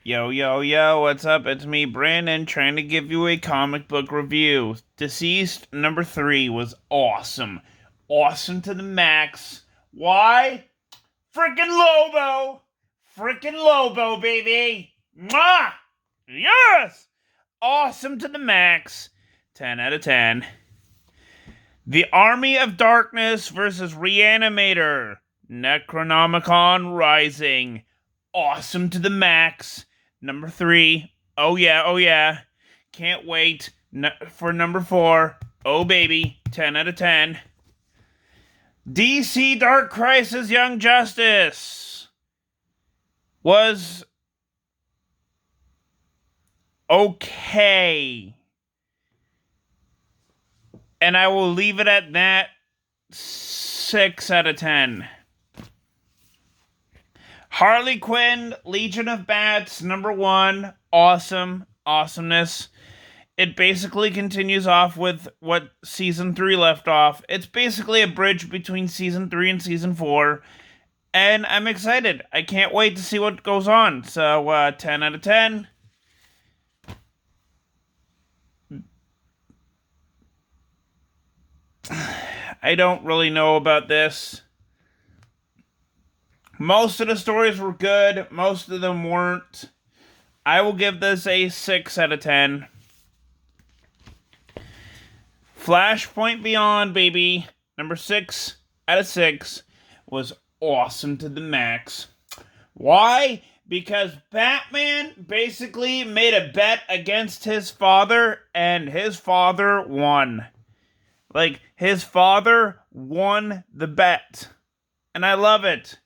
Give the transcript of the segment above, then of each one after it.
Yo, yo, yo, what's up? It's me, Brandon, trying to give you a comic book review. Deceased number 3 was awesome. Awesome to the max. Why? Frickin' Lobo! Frickin' Lobo, baby! Mwah! Yes! Awesome to the max. 10 out of 10. The Army of Darkness versus Reanimator. Necronomicon Rising. Awesome to the max. Number 3. Oh yeah, oh yeah. Can't wait for number 4. Oh baby. 10 out of 10. DC Dark Crisis Young Justice was okay. And I will leave it at that. 6 out of 10. Harley Quinn, Legion of Bats, number 1. Awesome. Awesomeness. It basically continues off with what Season 3 left off. It's basically a bridge between Season 3 and Season 4. And I'm excited. I can't wait to see what goes on. So, 10 out of 10. I don't really know about this. Most of the stories were good. Most of them weren't. I will give this a 6 out of 10. Flashpoint Beyond, baby. Number 6 out of 6 was awesome to the max. Why? Because Batman basically made a bet against his father, and his father won. Like, his father won the bet. And I love it.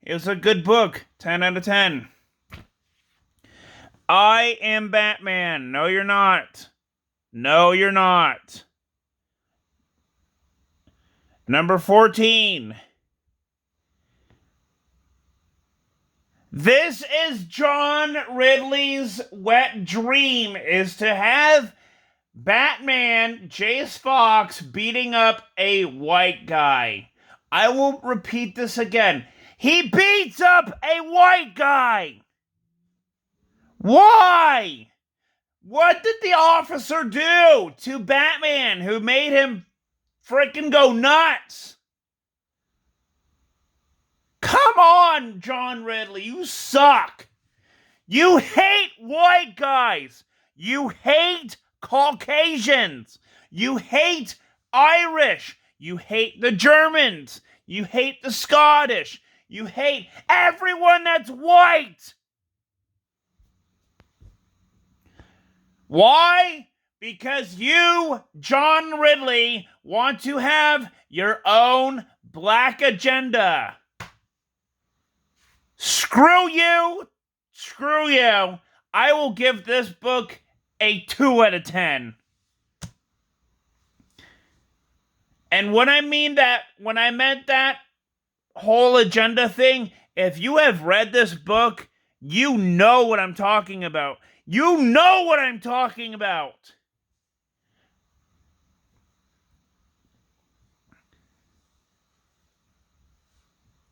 It was a good book. 10 out of 10. I Am Batman. No, you're not. No, you're not. Number 14. This is John Ridley's wet dream, is to have Batman, Jace Fox, beating up a white guy. I will repeat this again. He beats up a white guy! Why? What did the officer do to Batman who made him freaking go nuts? Come on, John Ridley, you suck. You hate white guys. You hate Caucasians. You hate Irish. You hate the Germans. You hate the Scottish. You hate everyone that's white. Why? Because you, John Ridley, want to have your own black agenda. Screw you. Screw you. I will give this book a 2 out of 10. And when I meant that whole agenda thing, if you have read this book, you know what I'm talking about. You know what I'm talking about.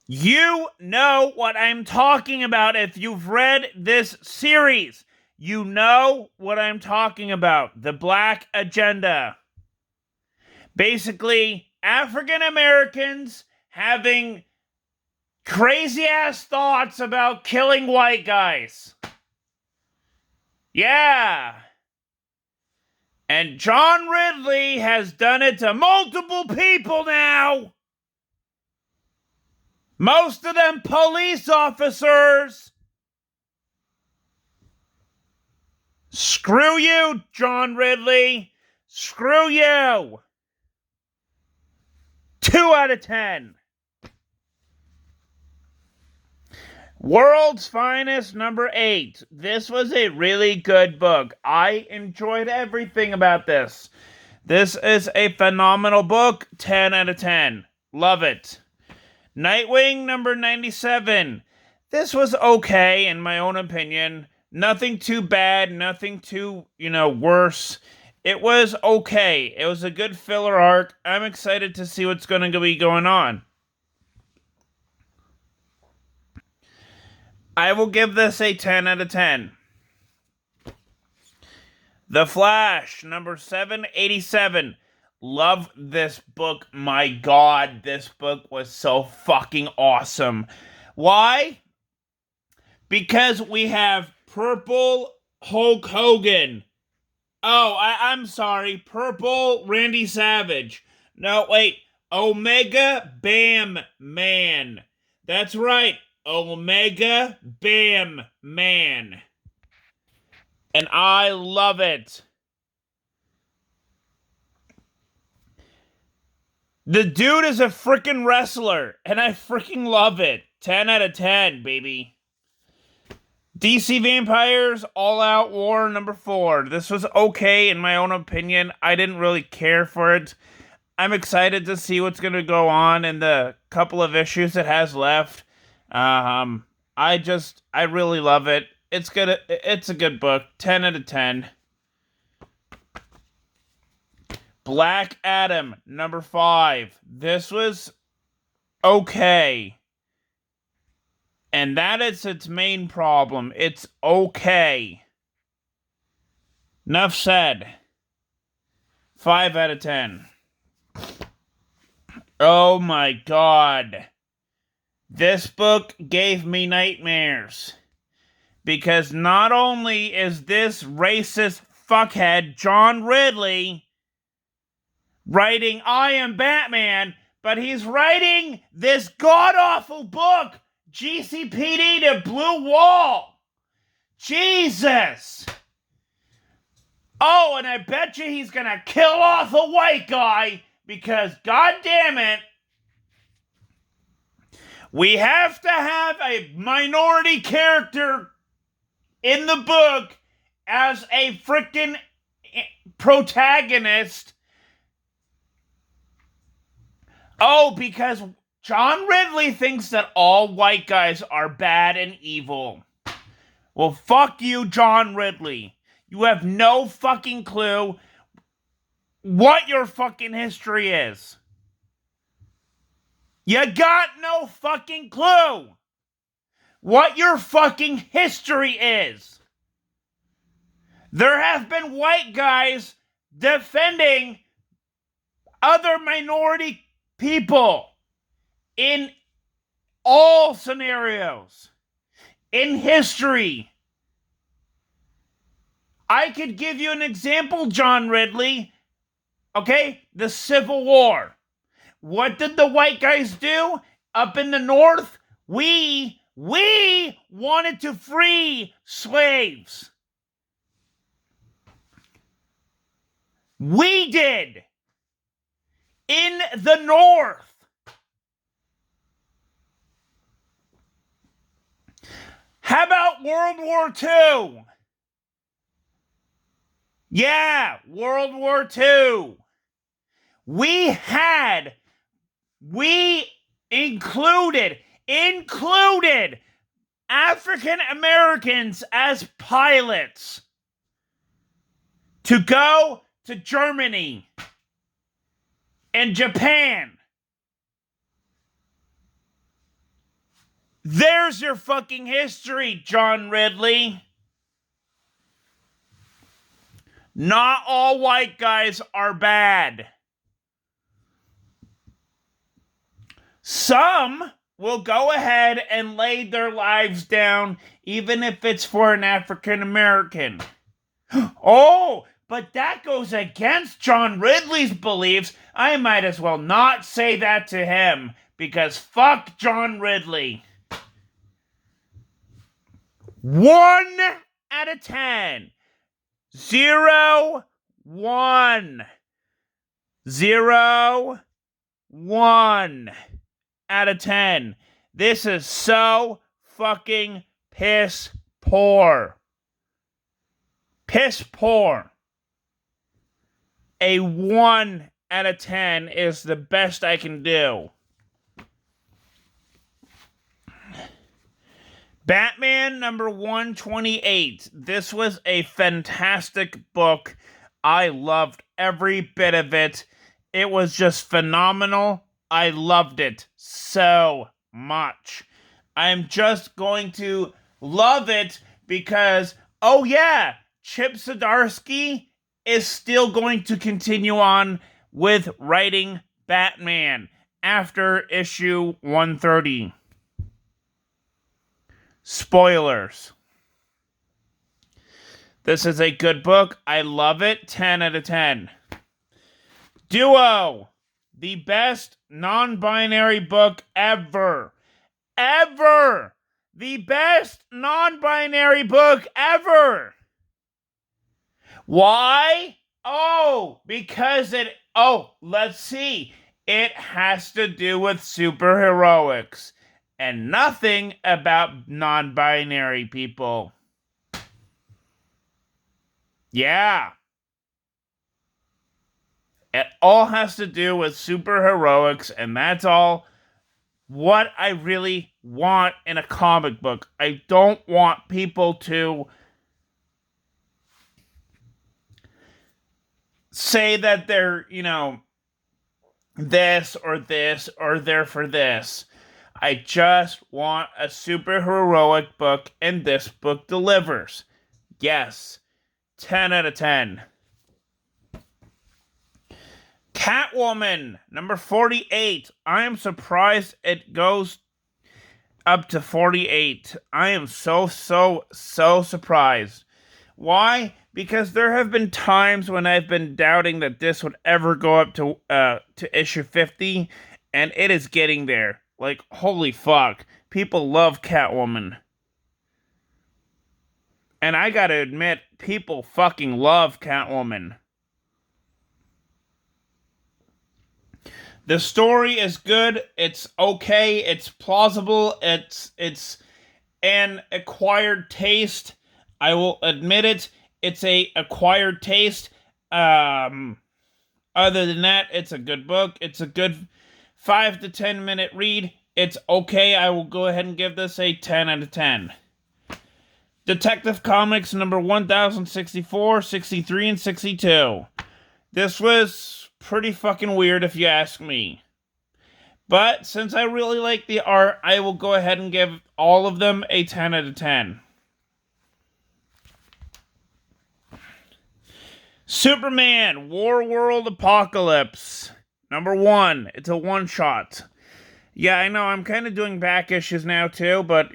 You know what I'm talking about if you've read this series. You know what I'm talking about. The Black Agenda. Basically, African Americans having crazy ass thoughts about killing white guys. Yeah. And John Ridley has done it to multiple people now. Most of them police officers. Screw you, John Ridley. Screw you. 2 out of 10. World's Finest, number 8. This was a really good book. I enjoyed everything about this. This is a phenomenal book. 10 out of 10. Love it. Nightwing, number 97. This was okay, in my own opinion. Nothing too bad, nothing too, worse. It was okay. It was a good filler arc. I'm excited to see what's going to be going on. I will give this a 10 out of 10. The Flash, number 787. Love this book. My God, this book was so fucking awesome. Why? Because we have Purple Hulk Hogan. Oh, I'm sorry. Purple Randy Savage. No, wait. Omega Bam Man. That's right. Omega Bam Man. And I love it. The dude is a freaking wrestler, and I freaking love it. 10 out of 10, baby. DC Vampires All Out War number 4. This was okay in my own opinion. I didn't really care for it. I'm excited to see what's going to go on in the couple of issues it has left. I really love it. It's a good book. 10 out of 10. Black Adam, number 5. This was okay. And that is its main problem. It's okay. Enough said. 5 out of 10. Oh my God. This book gave me nightmares. Because not only is this racist fuckhead, John Ridley, writing I Am Batman, but he's writing this god-awful book, GCPD to Blue Wall. Jesus. Oh, and I bet you he's gonna kill off a white guy because, god damn it, we have to have a minority character in the book as a freaking protagonist. Oh, because John Ridley thinks that all white guys are bad and evil. Well, fuck you, John Ridley. You have no fucking clue what your fucking history is. You got no fucking clue what your fucking history is. There have been white guys defending other minority people in all scenarios in history. I could give you an example, John Ridley. Okay, the Civil War. What did the white guys do up in the North? We wanted to free slaves. We did. In the North. How about World War II? Yeah, World War II. We included African Americans as pilots to go to Germany and Japan. There's your fucking history, John Ridley. Not all white guys are bad. Some will go ahead and lay their lives down, even if it's for an African American. Oh, but that goes against John Ridley's beliefs. I might as well not say that to him, because fuck John Ridley. 1 out of 10. 0, 1. 0, 1 out of 10. This is so fucking piss poor. Piss poor. A 1 out of 10 is the best I can do. Batman number 128. This was a fantastic book. I loved every bit of it. It was just phenomenal. I loved it so much. I'm just going to love it because, oh yeah, Chip Zdarsky is still going to continue on with writing Batman after issue 130. Spoilers. This is a good book. I love it. 10 out of 10. Duo. The best non-binary book ever. Ever. The best non-binary book ever. Why? Because let's see. It has to do with superheroics and nothing about non-binary people. Yeah. It all has to do with superheroics, and that's all what I really want in a comic book. I don't want people to say that they're, this or there for this. I just want a superheroic book, and this book delivers. Yes. 10 out of 10. Catwoman, number 48. I am surprised it goes up to 48. I am so surprised. Why? Because there have been times when I've been doubting that this would ever go up to issue 50, and it is getting there. Like, holy fuck. People love Catwoman. And I gotta admit, people fucking love Catwoman. The story is good. It's okay. It's plausible. It's an acquired taste. I will admit it. It's a acquired taste. Other than that, it's a good book. It's a good 5 to 10 minute read. It's okay. I will go ahead and give this a 10 out of 10. Detective Comics number 1064, 63, and 62. This was pretty fucking weird if you ask me. But since I really like the art, I will go ahead and give all of them a 10 out of 10. Superman Warworld Apocalypse. Number 1. It's a one-shot. Yeah, I know, I'm kind of doing back issues now too, but,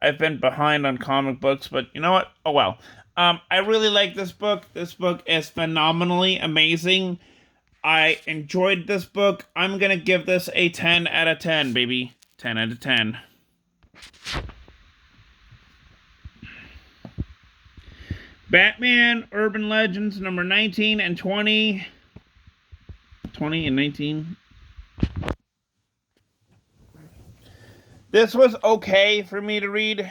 I've been behind on comic books, but you know what? Oh well. I really like this book. This book is phenomenally amazing. I enjoyed this book. I'm going to give this a 10 out of 10, baby. 10 out of 10. Batman Urban Legends number 19 and 20. 20 and 19. This was okay for me to read.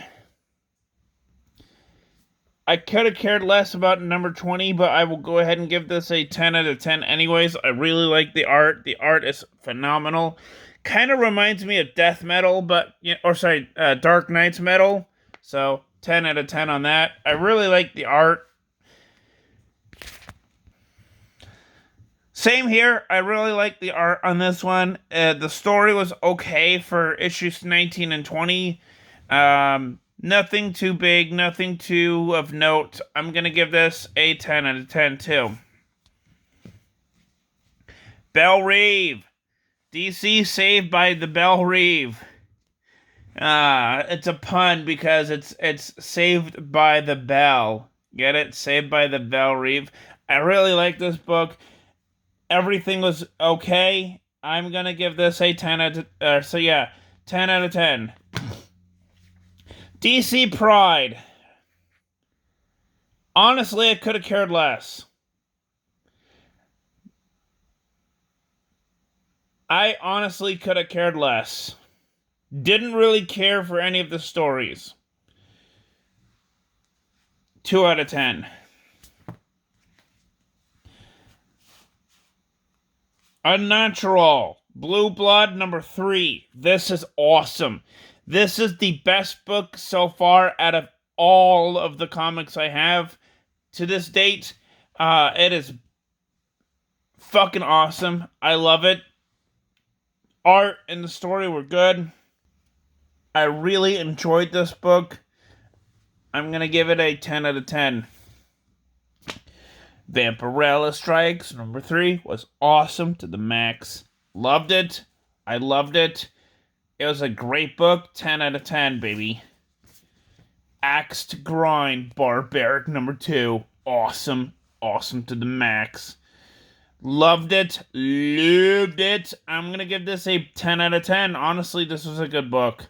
I could have cared less about number 20, but I will go ahead and give this a 10 out of 10 anyways. I really like the art. The art is phenomenal. Kind of reminds me of Death Metal, Dark Knight's Metal. So, 10 out of 10 on that. I really like the art. Same here. I really like the art on this one. The story was okay for issues 19 and 20. Nothing too big, nothing too of note. I'm going to give this a 10 out of 10 too. Belle Reve. DC Saved by the Belle Reve. It's a pun because it's Saved by the Belle. Get it? Saved by the Belle Reve. I really like this book. Everything was okay. I'm going to give this a 10 out of 10 out of 10. DC Pride. Honestly, I could have cared less. I honestly could have cared less. Didn't really care for any of the stories. 2 out of 10. Unnatural. Blue Blood number 3. This is awesome. This is the best book so far out of all of the comics I have to this date. It is fucking awesome. I love it. Art and the story were good. I really enjoyed this book. I'm going to give it a 10 out of 10. Vampirella Strikes, number 3, was awesome to the max. Loved it. I loved it. It was a great book. 10 out of 10, baby. Axe to Grind, Barbaric, number 2. Awesome. Awesome to the max. Loved it. Loved it. I'm going to give this a 10 out of 10. Honestly, this was a good book.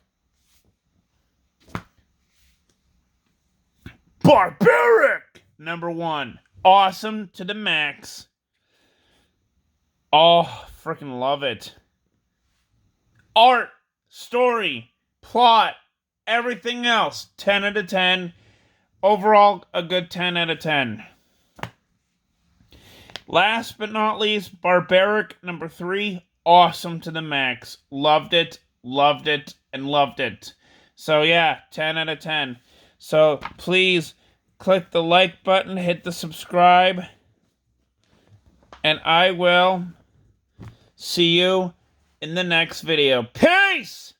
Barbaric, number 1. Awesome to the max. Oh, freaking love it. Art, story, plot, everything else, 10 out of 10. Overall, a good 10 out of 10. Last but not least, Barbaric, number 3. Awesome to the max. Loved it, and loved it. So yeah, 10 out of 10. So please click the like button, hit the subscribe, and I will see you in the next video. Peace!